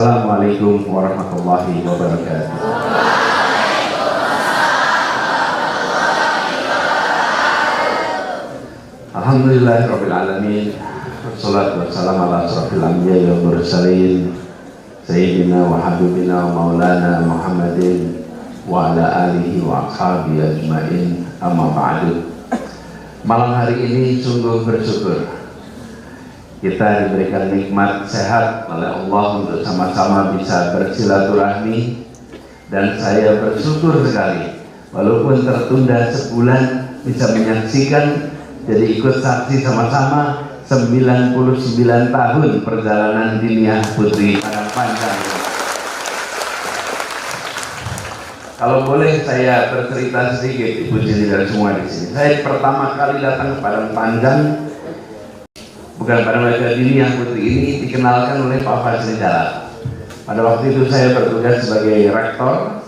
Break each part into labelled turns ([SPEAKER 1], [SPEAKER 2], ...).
[SPEAKER 1] Assalamualaikum warahmatullahi wabarakatuh. Alhamdulillahirabbil alamin. Wassalatu wassalamu ala asrofil anbiya'i wal mursalin sayyidina wa habibina wa maulana Muhammadin wa ala alihi wa ashabihi ajmain, amma ba'du. Malam hari ini sungguh bersyukur kita diberikan nikmat sehat oleh Allah untuk sama-sama bisa bersilaturahmi, dan saya bersyukur sekali walaupun tertunda sebulan bisa menyaksikan, jadi ikut saksi sama-sama 99 tahun perjalanan Diniyah Putri Padang Panjang. Kalau boleh saya bercerita sedikit, Ibu Jini dan semua di sini. Saya pertama kali datang ke Padang Panjang, bukan pada Lembaga Diniyah Putri ini, dikenalkan oleh Pak Fazli Jalal. Pada waktu itu saya bertugas sebagai rektor,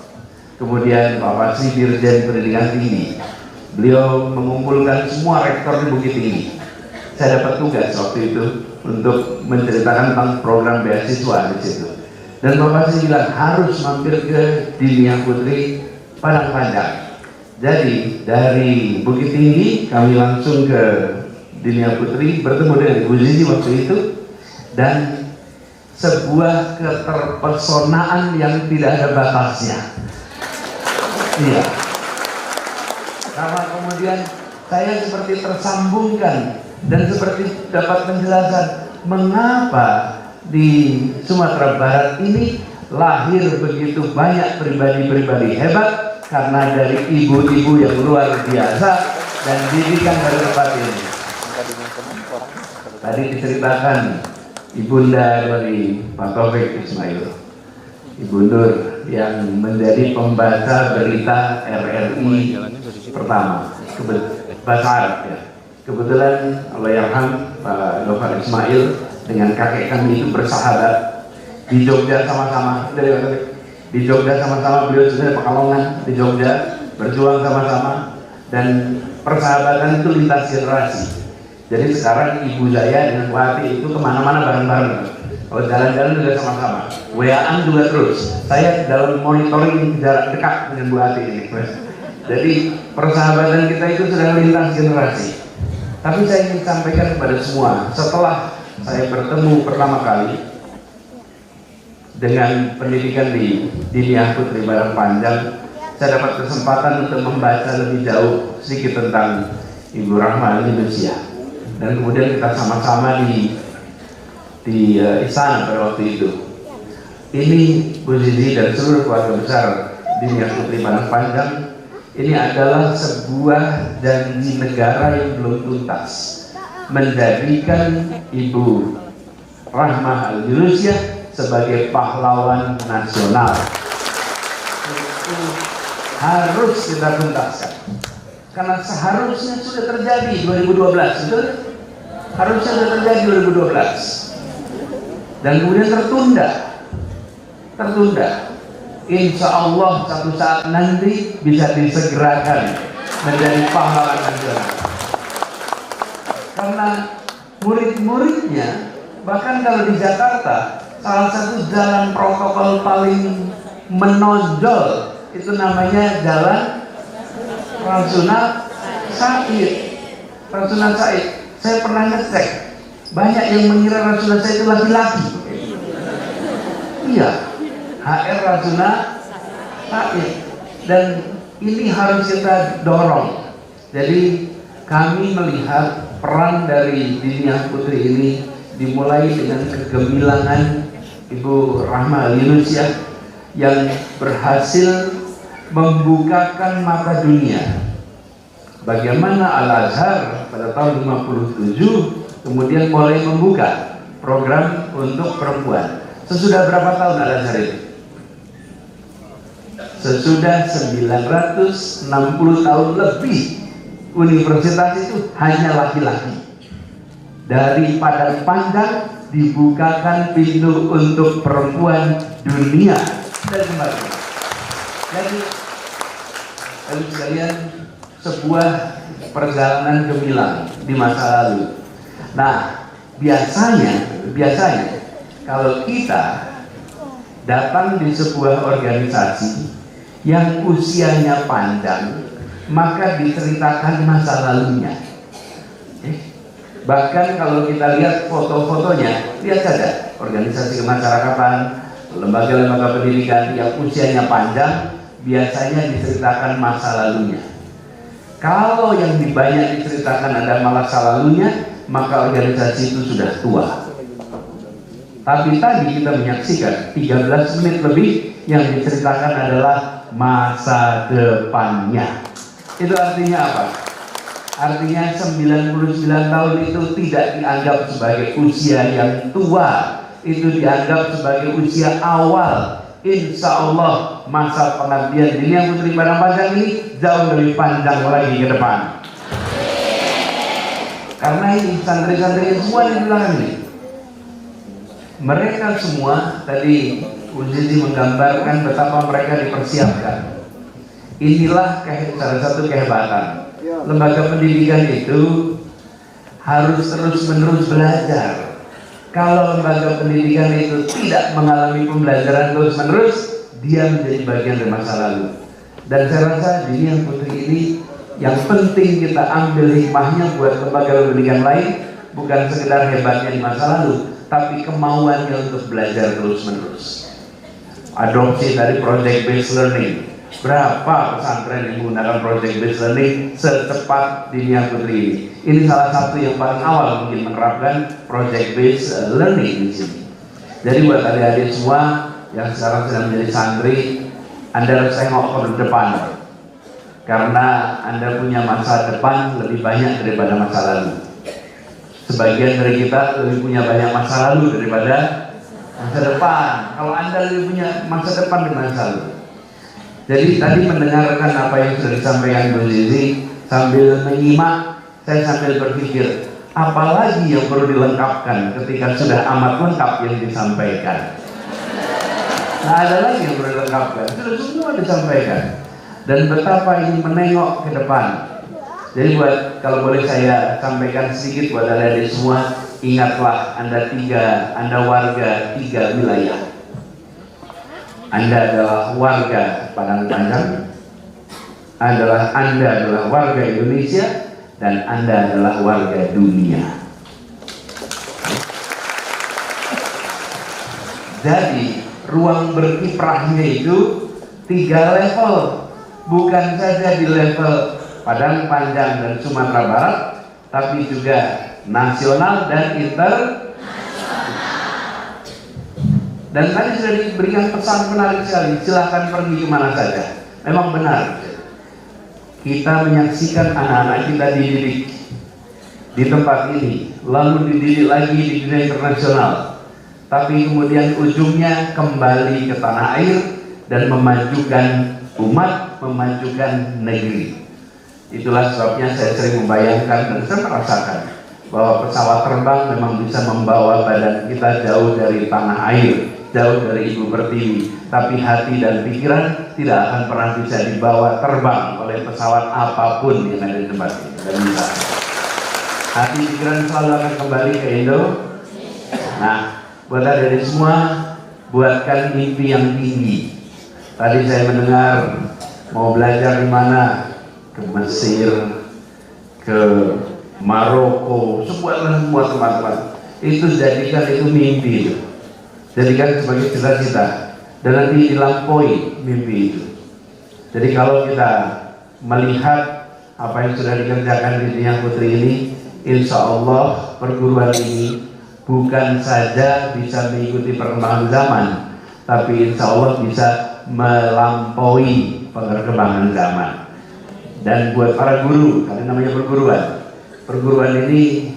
[SPEAKER 1] kemudian Pak Fazli Dirjen Pendidikan Tinggi. Beliau mengumpulkan semua rektor di Bukit Tinggi. Saya dapat tugas waktu itu untuk menceritakan tentang program beasiswa di situ. Dan Pak Fazli bilang harus mampir ke Diniyah Putri Padang Panjang. Jadi dari Bukit Tinggi kami langsung ke Diniyah Putri, bertemu dengan Ibu Zizi waktu itu, dan sebuah keterpesonaan yang tidak ada batasnya. Iya. Karena kemudian saya seperti tersambungkan dan seperti dapat penjelasan mengapa di Sumatera Barat ini lahir begitu banyak pribadi-pribadi hebat, karena dari ibu-ibu yang luar biasa dan didikan dari tempat ini. Tadi diceritakan ibunda dari Pak Taufik Ismail, Ibu Nur, yang menjadi pembaca berita RRI pertama, bahasa Arab ya. Kebetulan Allahyarham Pak Taufik Ismail dengan kakek kami itu bersahabat di Jogja sama-sama. Di Jogja sama-sama, beliau juga Pekalongan di Jogja, berjuang sama-sama, dan persahabatan itu lintas generasi. Jadi sekarang ibu saya dengan Bu Ati itu kemana-mana bareng-bareng. Kalau jalan-jalan juga sama-sama. WA-an juga terus. Saya dalam monitoring jarak dekat dengan Bu Ati ini. Jadi persahabatan kita itu sudah lintas generasi. Tapi saya ingin sampaikan kepada semua, setelah saya bertemu pertama kali dengan pendidikan di Diniyah Putri Padang Panjang, saya dapat kesempatan untuk membaca lebih jauh sedikit tentang Ibu Rahma Indonesia. Dan kemudian kita sama-sama di istana pada waktu itu. Ini Bu Zizi dan seluruh keluarga besar Diniyah Putri Padang Panjang, ini adalah sebuah janji negara yang belum tuntas, menjadikan Ibu Rahma Indonesia sebagai pahlawan nasional. Itu harus kita tuntaskan, karena seharusnya sudah terjadi 2012, betul? Harusnya sudah terjadi 2012, dan kemudian tertunda. Insya Allah satu saat nanti bisa disegerakan menjadi pahlawan nasional. Karena murid-muridnya, bahkan kalau di Jakarta, salah satu jalan protokol paling menonjol itu namanya Jalan Rasuna Said. Rasuna Said. Saya pernah ngecek, banyak yang mengira Rasuna Said itu laki-laki. Iya, HR Rasuna Said. Dan ini harus kita dorong. Jadi kami melihat peran dari Diniyah Putri ini dimulai dengan kegemilangan Ibu Rahma Indonesia yang berhasil membukakan mata dunia. Bagaimana Al-Azhar pada tahun 57 kemudian mulai membuka program untuk perempuan. Sesudah berapa tahun Al-Azhar itu? Sesudah 960 tahun lebih, universitas itu hanya laki-laki. Dari Padang Panjang dibukakan pintu untuk perempuan dunia dan kembali. Jadi sekalian, sebuah perjalanan gemilang di masa lalu. Nah, biasanya kalau kita datang di sebuah organisasi yang usianya panjang, maka diceritakan masa lalunya. Bahkan kalau kita lihat foto-fotonya, lihat saja organisasi kemasyarakatan, lembaga-lembaga pendidikan yang usianya panjang, biasanya diceritakan masa lalunya. Kalau yang banyak diceritakan ada masa lalunya, maka organisasi itu sudah tua. Tapi tadi kita menyaksikan 13 menit lebih yang diceritakan adalah masa depannya. Itu artinya apa? Artinya 99 tahun itu tidak dianggap sebagai usia yang tua, itu dianggap sebagai usia awal. Insya Allah masa pengabdian ini yang Putri Padang Panjang ini jauh lebih panjang lagi ke depan. Karena ini santri-santri semua di belakang ini, mereka semua tadi Bu Zizi menggambarkan betapa mereka dipersiapkan. Inilah salah satu kehebatan lembaga pendidikan itu, harus terus-menerus belajar. Kalau lembaga pendidikan itu tidak mengalami pembelajaran terus-menerus, dia menjadi bagian dari masa lalu. Dan saya rasa di yang Putri ini yang penting kita ambil hikmahnya buat lembaga pendidikan lain, bukan sekedar hebatnya di masa lalu, tapi kemauannya untuk belajar terus-menerus. Adopsi dari project based learning. Berapa pesantren yang menggunakan project based learning secepat di Niang Putri ini? Ini salah satu yang paling awal mungkin menerapkan project based learning di sini. Jadi buat adik-adik semua yang sekarang sedang menjadi santri, Anda harus tengok ke depan, karena Anda punya masa depan lebih banyak daripada masa lalu. Sebagian dari kita lebih punya banyak masa lalu daripada masa depan. Kalau Anda lebih punya masa depan daripada masa lalu. Jadi tadi mendengarkan apa yang sudah disampaikan Bu Zizi, sambil menyimak, saya sambil berpikir, apalagi yang perlu dilengkapkan ketika sudah amat lengkap yang disampaikan. Nah, ada lagi yang perlu dilengkapkan, sudah semua disampaikan. Dan betapa ini menengok ke depan. Jadi buat, kalau boleh saya sampaikan sedikit buat adik-adik semua, ingatlah Anda warga 3 wilayah. Anda adalah warga Padang Panjang, Anda adalah warga Indonesia, dan Anda adalah warga dunia. Jadi ruang berkiprahnya itu 3 level, bukan saja di level Padang Panjang dan Sumatera Barat, tapi juga nasional dan internasional. Dan tadi sudah diberikan pesan menarik sekali, silahkan pergi kemana saja. Memang benar, kita menyaksikan anak-anak kita dididik di tempat ini, lalu dididik lagi di dunia internasional, tapi kemudian ujungnya kembali ke tanah air dan memajukan umat, memajukan negeri. Itulah sebabnya saya sering membayangkan dan saya merasakan bahwa pesawat terbang memang bisa membawa badan kita jauh dari tanah air, jauh dari ibu pertiwi, tapi hati dan pikiran tidak akan pernah bisa dibawa terbang oleh pesawat apapun yang ada di tempat ini. Dan bisa. Hati pikiran selalu akan kembali ke Indo. Nah, buat adik semua, buatkan mimpi yang tinggi. Tadi saya mendengar mau belajar di mana, ke Mesir, ke Maroko, semua tempat-tempat. Itu jadikan itu mimpi itu. Jadikan sebagai cita-cita dan nanti dilampaui mimpi itu. Jadi kalau kita melihat apa yang sudah dikerjakan di Niang Putri ini, insya Allah perguruan ini bukan saja bisa mengikuti perkembangan zaman, tapi insya Allah bisa melampaui perkembangan zaman. Dan buat para guru, karena namanya perguruan ini,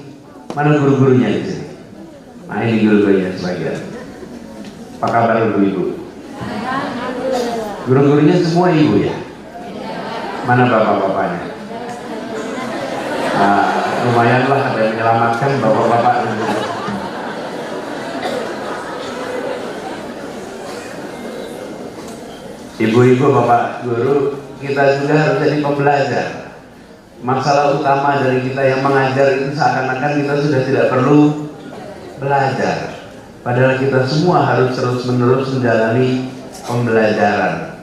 [SPEAKER 1] mana guru-gurunya di sini? Nah, ini guru-gurunya sebagian. Apa kabar ibu-ibu? Guru-gurunya semua ibu ya? Mana bapak-bapaknya? Nah, lumayanlah ada yang menyelamatkan bapak-bapak. Ibu-ibu, bapak guru, kita juga harus jadi pembelajar. Masalah utama dari kita yang mengajar itu seakan-akan kita sudah tidak perlu belajar. Padahal kita semua harus terus-menerus menjalani pembelajaran.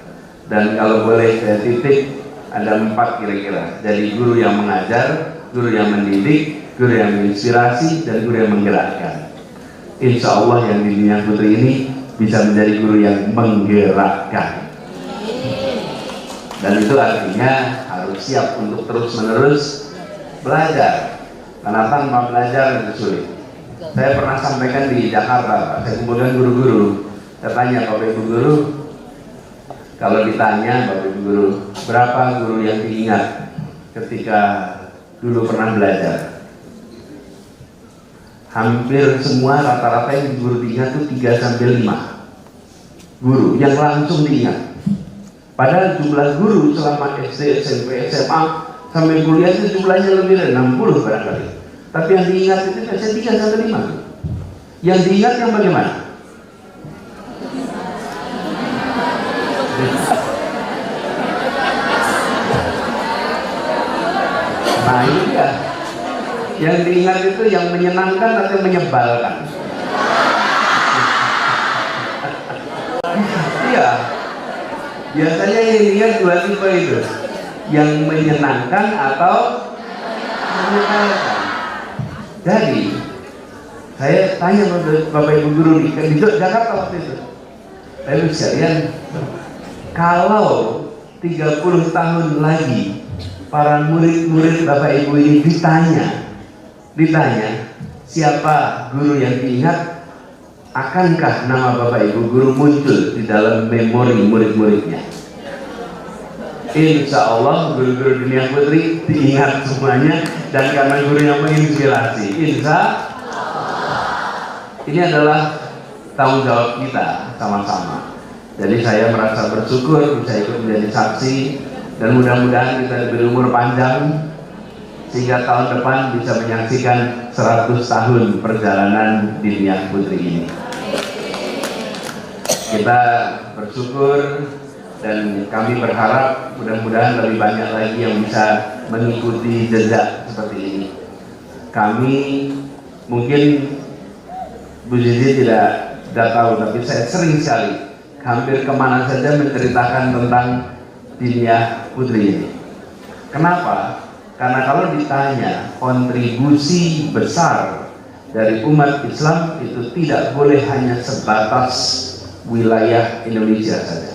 [SPEAKER 1] Dan kalau boleh saya titip, ada 4 kira-kira. Jadi guru yang mengajar, guru yang mendidik, guru yang menginspirasi, dan guru yang menggerakkan. Insya Allah yang di Dunia Putri ini bisa menjadi guru yang menggerakkan. Dan itu artinya harus siap untuk terus-menerus belajar. Karena tanpa belajar itu sulit. Saya pernah sampaikan di Jakarta, Pak. Saya kumpulkan guru-guru. Saya tanya, Bapak Ibu guru, kalau ditanya Bapak Ibu guru, berapa guru yang diingat ketika dulu pernah belajar? Hampir semua rata-rata yang guru diingat itu 3-5 guru yang langsung diingat. Padahal jumlah guru selama SD, SMP, SMA sampai kuliah itu jumlahnya lebih dari 60 barangkali. Tapi yang diingat itu biasanya 3-5. Yang diingat yang bagaimana? Nah ini dia. Yang diingat itu yang menyenangkan atau menyebalkan? Iya. Biasanya yang diingat 2 tipe itu. Yang menyenangkan atau menyebalkan. Jadi saya tanya Bapak Ibu guru di Jakarta waktu itu, Bapak sekalian, kalau 30 tahun lagi para murid-murid Bapak Ibu ini ditanya siapa guru yang diingat, akankah nama Bapak Ibu guru muncul di dalam memori murid-muridnya? Insya Allah guru-guru Dunia Putri diingat semuanya, dan karena guru yang menginspirasi. Insya Allah. Ini adalah tanggung jawab kita sama-sama. Jadi saya merasa bersyukur bisa ikut menjadi saksi, dan mudah-mudahan kita diberi umur panjang sehingga tahun depan bisa menyaksikan 100 tahun perjalanan Dunia Putri ini. Kita bersyukur dan kami berharap mudah-mudahan lebih banyak lagi yang bisa mengikuti jejak seperti ini. Kami mungkin Bu Zizi tidak tahu, tapi saya sering sekali hampir kemana saja menceritakan tentang Dunia Putri ini. Kenapa? Karena kalau ditanya kontribusi besar dari umat Islam itu tidak boleh hanya sebatas wilayah Indonesia saja.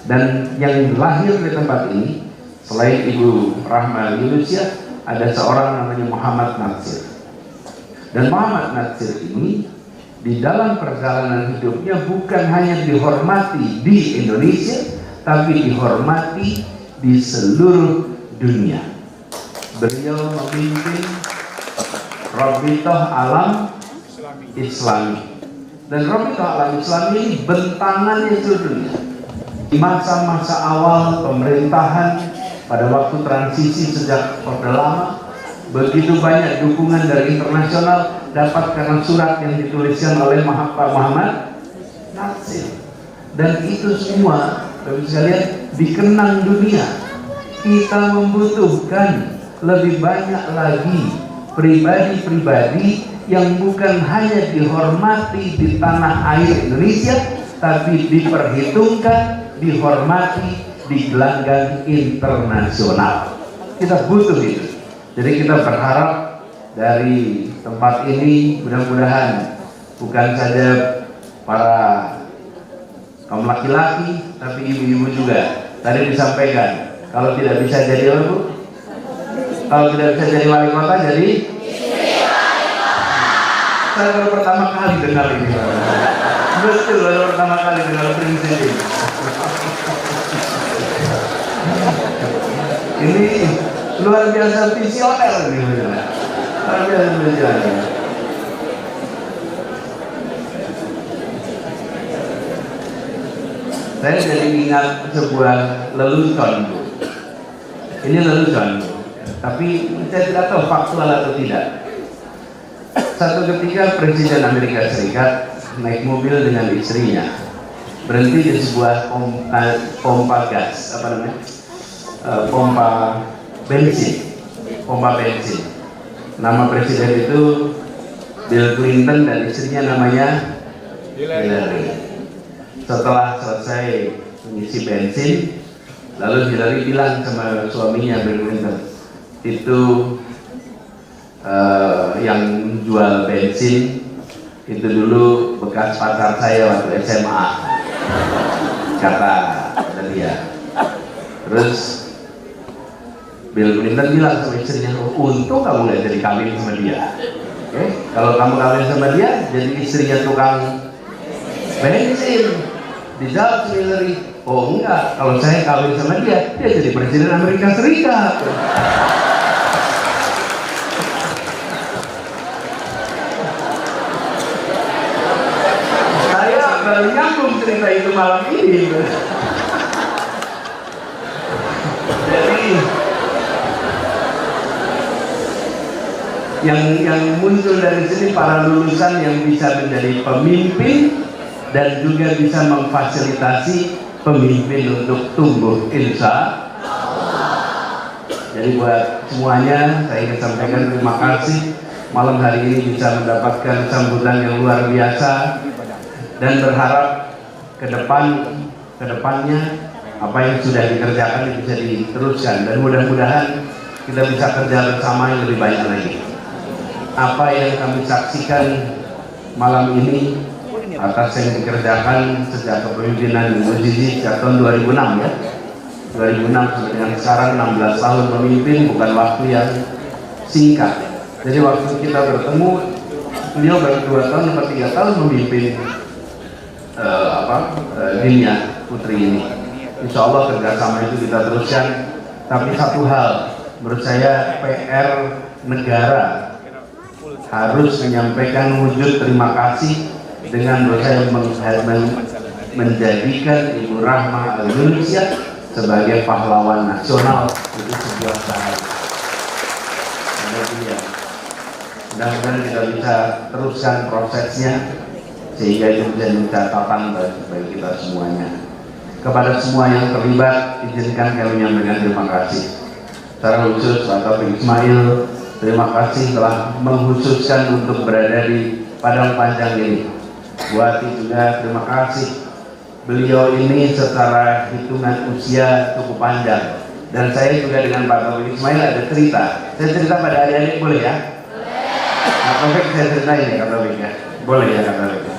[SPEAKER 1] Dan yang lahir di tempat ini selain Ibu Rahma Yunusya, ada seorang namanya Muhammad Natsir. Dan Muhammad Natsir ini di dalam perjalanan hidupnya bukan hanya dihormati di Indonesia, tapi dihormati di seluruh dunia. Beliau memimpin Rabithah Alam Islami, dan Rabithah Alam Islami ini bentangannya seluruh dunia. Di masa-masa awal pemerintahan pada waktu transisi sejak Orde Lama, begitu banyak dukungan dari internasional dapat karena surat yang dituliskan oleh Pak Muhammad Natsir, dan itu semua Bapak sekalian dikenang dunia. Kita membutuhkan lebih banyak lagi pribadi-pribadi yang bukan hanya dihormati di tanah air Indonesia, tapi diperhitungkan, dihormati di gelanggang internasional. Kita butuh itu. Jadi kita berharap dari tempat ini mudah-mudahan bukan saja para kaum laki-laki, tapi ibu-ibu juga. Tadi disampaikan, kalau tidak bisa jadi apa, Bu? Kalau tidak bisa jadi wali kota, jadi saya baru pertama kali dengar ini. Betul, baru pertama kali dengar prinsip ini. Ini luar biasa visioner ini, luar biasa visioner. Saya jadi ingat sebuah lelucon, Bu. Ini lelucon, Bu. Tapi saya tidak tahu faktual atau tidak. Satu ketika Presiden Amerika Serikat naik mobil dengan istrinya, berhenti di sebuah pompa gas, apa namanya? Pompa bensin. Nama presiden itu Bill Clinton dan istrinya namanya Hillary. Setelah selesai mengisi bensin, lalu Hillary bilang sama suaminya Bill Clinton, itu yang jual bensin itu dulu bekas pacar saya waktu SMA, kata dia. Terus Bill Clinton bilang sama istrinya, untung kamu nggak jadi kawin sama dia. Oke? Kalau kamu kawin sama dia, jadi istrinya tukang bensin. Dijawab Hillary, oh enggak, kalau saya kawin sama dia, dia jadi presiden Amerika Serikat. Baru nyambung cerita itu malam ini. Jadi yang muncul dari sini para lulusan yang bisa menjadi pemimpin dan juga bisa memfasilitasi pemimpin untuk tumbuh, insya Allah. Jadi buat semuanya saya ingin sampaikan terima kasih malam hari ini bisa mendapatkan sambutan yang luar biasa. Dan berharap kedepannya apa yang sudah dikerjakan bisa diteruskan dan mudah-mudahan kita bisa kerja bersama yang lebih banyak lagi. Apa yang kami saksikan malam ini atas yang dikerjakan sejak kepemimpinan Ibu Zizi sejak tahun 2006 ya, 2006 sampai dengan sekarang 16 tahun memimpin bukan waktu yang singkat. Jadi waktu kita bertemu beliau baru 2 tahun atau 3 tahun memimpin dunia putri ini. Insya Allah kerjasama itu kita teruskan. Tapi satu hal, menurut saya PR negara harus menyampaikan wujud terima kasih dengan menurut saya menjadikan Ibu Rahma Al-Yunus sebagai pahlawan nasional. Itu sebuah syarat. Mudah-mudahan kita bisa teruskan prosesnya sehingga itu menjadi catatan bagi kita semuanya. Kepada semua yang terlibat, izinkan kami menyampaikan terima kasih. Secara khusus Pak Taufik Ismail, terima kasih telah mengkhususkan untuk berada di Padang Panjang ini. Buati juga terima kasih. Beliau ini secara hitungan usia cukup panjang. Dan saya juga dengan Pak Taufik Ismail ada cerita. Saya cerita pada adik-adik boleh ya? Pak Taufik saya ceritain ya Kak Taufik ya? Boleh ya Kak Taufik?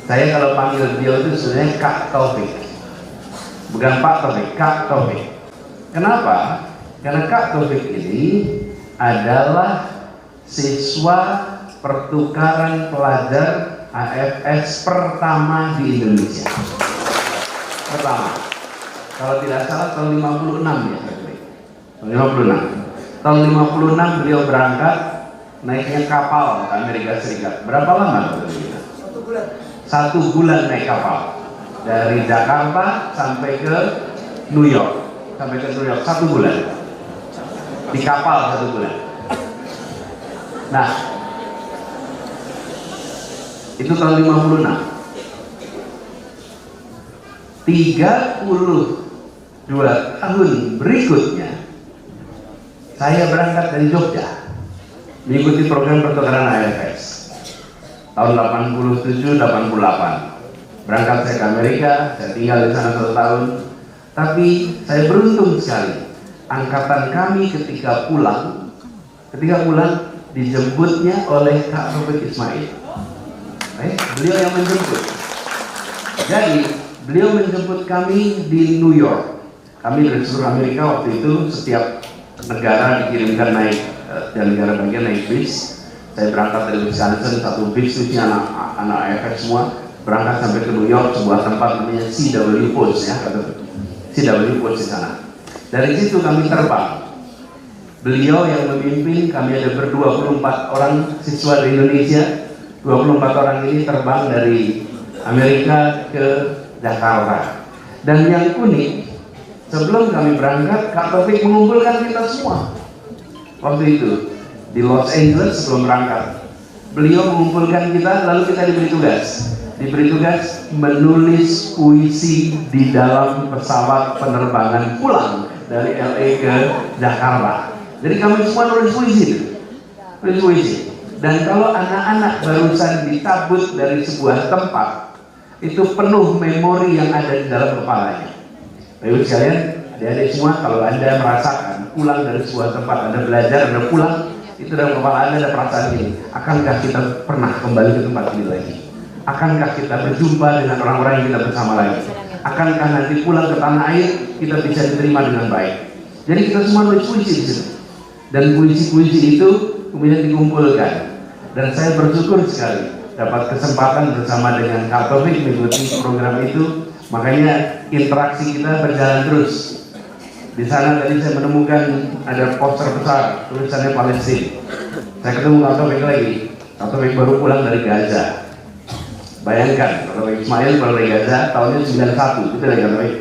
[SPEAKER 1] Saya kalau panggil beliau itu sebenarnya Kak Taufik, bukan Pak Taufik, Kak Taufik. Kenapa? Karena Kak Taufik ini adalah siswa pertukaran pelajar AFS pertama di Indonesia. Pertama, kalau tidak salah tahun 56 ya, tahun 56. Tahun 56 beliau berangkat naiknya kapal ke Amerika Serikat. Berapa lama? 1 bulan. 1 bulan naik kapal dari Jakarta sampai ke New York, 1 bulan di kapal 1 bulan. Nah, itu tahun 56. 32 tahun berikutnya saya berangkat dari Jogja mengikuti program pertukaran AFS. Tahun 87-88 berangkat saya ke Amerika, saya tinggal di sana 1 tahun. Tapi saya beruntung sekali, angkatan kami ketika pulang dijemputnya oleh Kak Taufik Ismail. Beliau yang menjemput. Jadi beliau menjemput kami di New York. Kami dari seluruh Amerika waktu itu setiap negara dikirimkan naik dan negara bagian naik bis. Saya berangkat dari Wisconsin, 1 bis itu anak AFS semua berangkat sampai ke New York, sebuah tempat namanya CW Post ya, CW Post di sana. Dari situ kami terbang. Beliau yang memimpin, kami ada 24 orang siswa di Indonesia. 24 orang ini terbang dari Amerika ke Jakarta. Dan yang unik, sebelum kami berangkat, Kak Taufik mengumpulkan kita semua. Waktu itu di Los Angeles sebelum berangkat, beliau mengumpulkan kita, lalu kita diberi tugas menulis puisi di dalam pesawat penerbangan pulang dari LA ke Jakarta. Jadi kami semua nulis puisi. Dan kalau anak-anak barusan dicabut dari sebuah tempat, itu penuh memori yang ada di dalam kepalanya. Baik sekalian, adik-adik semua, kalau Anda merasakan pulang dari sebuah tempat, Anda belajar, Anda pulang, itu dalam kepala Anda ada perasaan ini, akankah kita pernah kembali ke tempat ini lagi? Akankah kita berjumpa dengan orang-orang yang kita bersama lagi? Akankah nanti pulang ke tanah air kita bisa diterima dengan baik? Jadi kita semua nulis puisi di sini, dan puisi-puisi itu kemudian dikumpulkan. Dan saya bersyukur sekali dapat kesempatan bersama dengan Kak Taufik mengikuti program itu. Makanya interaksi kita berjalan terus. Di sana tadi saya menemukan ada poster besar tulisannya Palestina. Saya ketemu Kak Taufik lagi. Kak Taufik baru pulang dari Gaza. Bayangkan, Kak Taufik Ismail pulang dari Gaza tahunnya 91. Itu lagi Kak Taufik.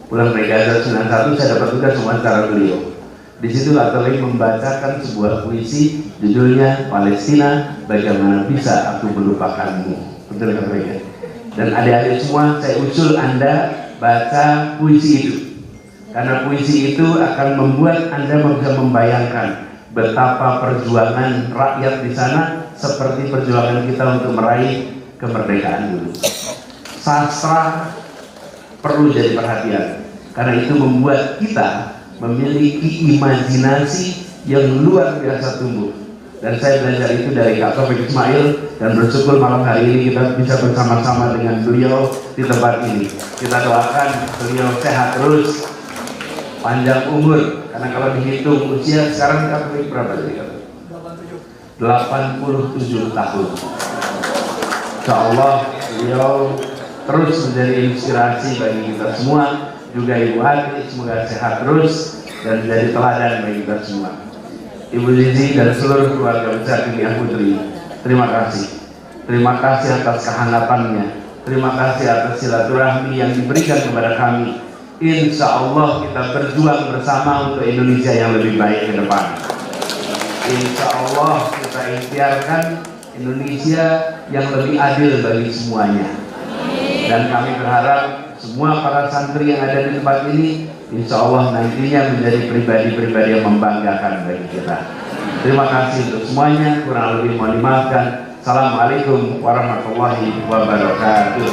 [SPEAKER 1] Pulang dari Gaza 91, saya dapat tugas wawancara beliau. Di situ Kak Taufik membacakan sebuah puisi judulnya Palestina, Bagaimana Bisa Aku Melupakanmu. Betul Kak Taufik ya? Dan adik-adik semua, saya usul Anda baca puisi itu. Karena puisi itu akan membuat Anda bisa membayangkan betapa perjuangan rakyat di sana seperti perjuangan kita untuk meraih kemerdekaan dulu. Sastra perlu jadi perhatian, karena itu membuat kita memiliki imajinasi yang luar biasa tumbuh. Dan saya belajar itu dari Kak Taufik Ismail, dan bersyukur malam hari ini kita bisa bersama-sama dengan beliau di tempat ini. Kita doakan beliau sehat terus, panjang umur, karena kalau dihitung usia sekarang Kak Taufik berapa tadi? 87 tahun. Insya Allah beliau terus menjadi inspirasi bagi kita semua, juga Ibu Hati semoga sehat terus dan menjadi teladan bagi kita semua. Ibu Zizi dan seluruh keluarga besar Dunia Putri, terima kasih. Terima kasih atas kehanggapannya. Terima kasih atas silaturahmi yang diberikan kepada kami. Insya Allah kita berjuang bersama untuk Indonesia yang lebih baik ke depan. Insya Allah kita ikhtiarkan Indonesia yang lebih adil bagi semuanya. Dan kami berharap semua para santri yang ada di tempat ini insya Allah nantinya menjadi pribadi-pribadi yang membanggakan bagi kita. Terima kasih untuk semuanya, kurang lebih mohon dimaafkan. Assalamualaikum warahmatullahi wabarakatuh.